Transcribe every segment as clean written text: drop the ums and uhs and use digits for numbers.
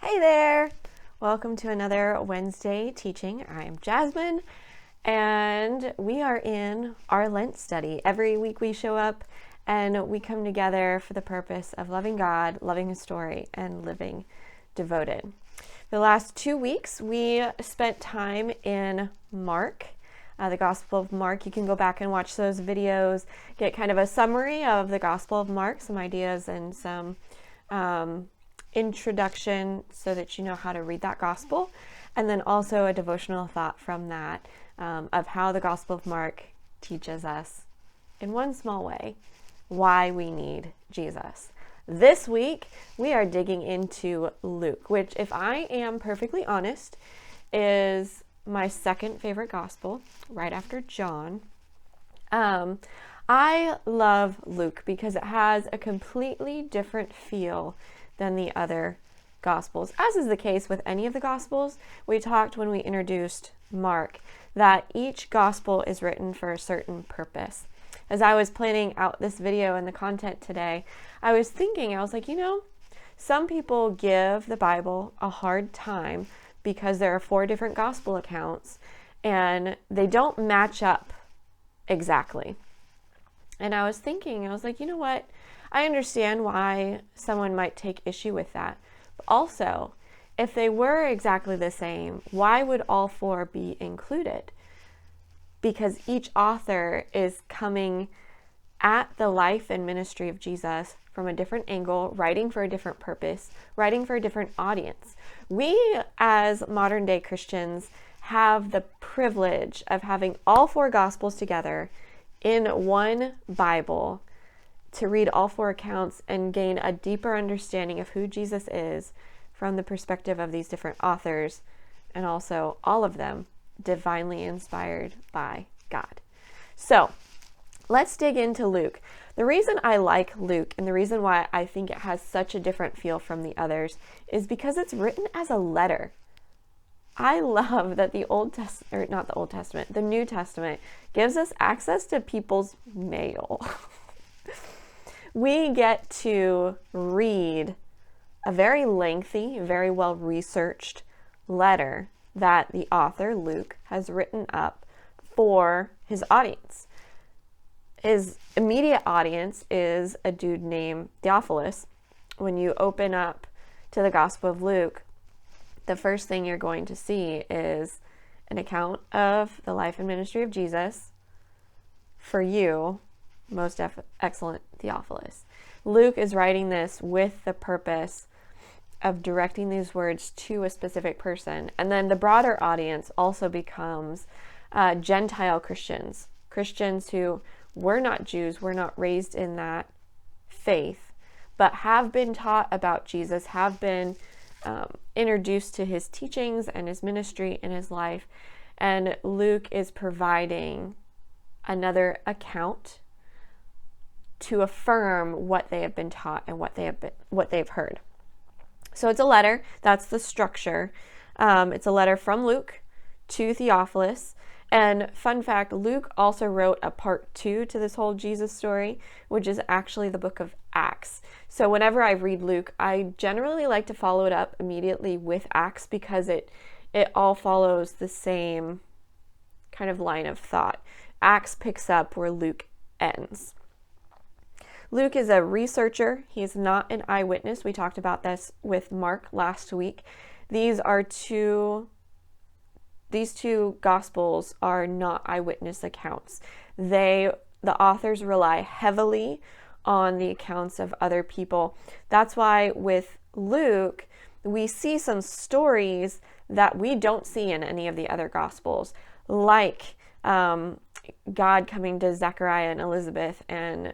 Hey there! Welcome to another Wednesday teaching. I'm Jasmine, and we are in our Lent study. Every week we show up and we come together for the purpose of loving God, loving His story, and living devoted. The last 2 weeks we spent time in Mark, the Gospel of Mark. You can go back and watch those videos, get kind of a summary of the Gospel of Mark, some ideas and some introduction so that you know how to read that gospel, and then also a devotional thought from that of how the Gospel of Mark teaches us in one small way why we need Jesus. This week we are digging into Luke, which, if I am perfectly honest, is my second favorite gospel right after John. I love Luke because it has a completely different feel than the other Gospels, as is the case with any of the Gospels. We talked when we introduced Mark that each Gospel is written for a certain purpose. As I was planning out this video and the content today, I was thinking, I was like, some people give the Bible a hard time because there are 4 different Gospel accounts and they don't match up exactly. And I was thinking, I was like, you know what? I understand why someone might take issue with that. But also, if they were exactly the same, why would all 4 be included? Because each author is coming at the life and ministry of Jesus from a different angle, writing for a different purpose, writing for a different audience. We, as modern day Christians, have the privilege of having all 4 Gospels together in one Bible, to read all 4 accounts and gain a deeper understanding of who Jesus is from the perspective of these different authors, and also all of them divinely inspired by God. So let's dig into Luke. The reason I like Luke and the reason why I think it has such a different feel from the others is because it's written as a letter. I love that the New Testament gives us access to people's mail. We get to read a very lengthy, very well-researched letter that the author, Luke, has written up for his audience. His immediate audience is a dude named Theophilus. When you open up to the Gospel of Luke, the first thing you're going to see is an account of the life and ministry of Jesus for you, most excellent Theophilus. Luke is writing this with the purpose of directing these words to a specific person. And then the broader audience also becomes Gentile Christians who were not Jews, were not raised in that faith, but have been taught about Jesus, have been introduced to his teachings and his ministry and his life. And Luke is providing another account to affirm what they have been taught and what they've heard. So it's a letter. That's the structure. It's a letter from Luke to Theophilus. And fun fact, Luke also wrote a part 2 to this whole Jesus story, which is actually the book of Acts. So whenever I read Luke, I generally like to follow it up immediately with Acts because it all follows the same kind of line of thought. Acts picks up where Luke ends. Luke is a researcher. He is not an eyewitness. We talked about this with Mark last week. These two Gospels are not eyewitness accounts. The authors rely heavily on the accounts of other people. That's why with Luke, we see some stories that we don't see in any of the other Gospels, like God coming to Zechariah and Elizabeth and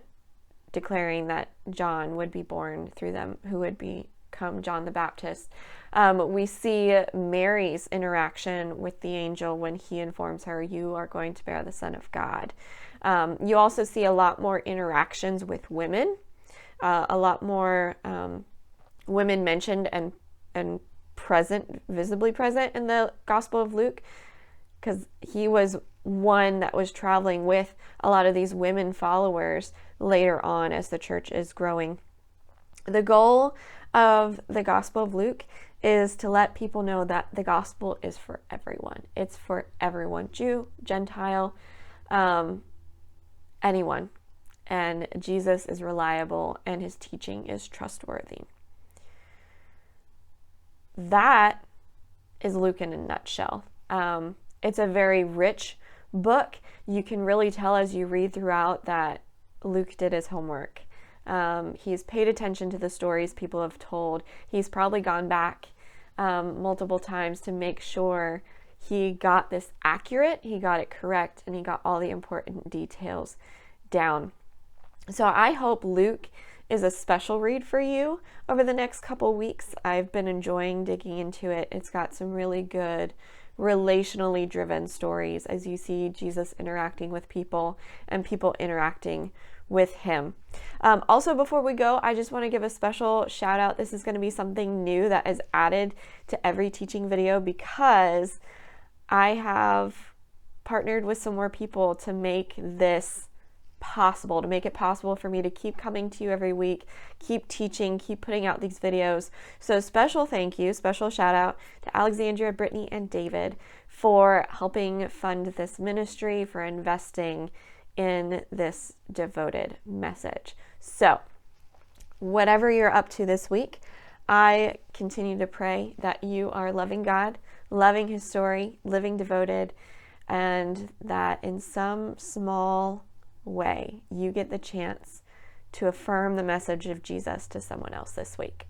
declaring that John would be born through them, who would become John the Baptist. We see Mary's interaction with the angel when he informs her, "You are going to bear the Son of God." You also see a lot more interactions with women, a lot more women mentioned and present, visibly present in the Gospel of Luke, because he was one that was traveling with a lot of these women followers later on as the church is growing. The goal of the Gospel of Luke is to let people know that the gospel is for everyone. It's for everyone, Jew, Gentile, anyone. And Jesus is reliable and his teaching is trustworthy. That is Luke in a nutshell. It's a very rich book. You can really tell as you read throughout that Luke did his homework. He's paid attention to the stories people have told. He's probably gone back multiple times to make sure he got this accurate, he got it correct, and he got all the important details down. So I hope Luke is a special read for you over the next couple weeks. I've been enjoying digging into it. It's got some really good relationally driven stories as you see Jesus interacting with people and people interacting with him. Also, before we go, I just want to give a special shout out. This is going to be something new that is added to every teaching video because I have partnered with some more people to make this possible, to make it possible for me to keep coming to you every week, keep teaching, keep putting out these videos. So special thank you, special shout out to Alexandria, Brittany, and David for helping fund this ministry, for investing in this devoted message. So whatever you're up to this week, I continue to pray that you are loving God, loving his story, living devoted, and that in some small way you get the chance to affirm the message of Jesus to someone else this week.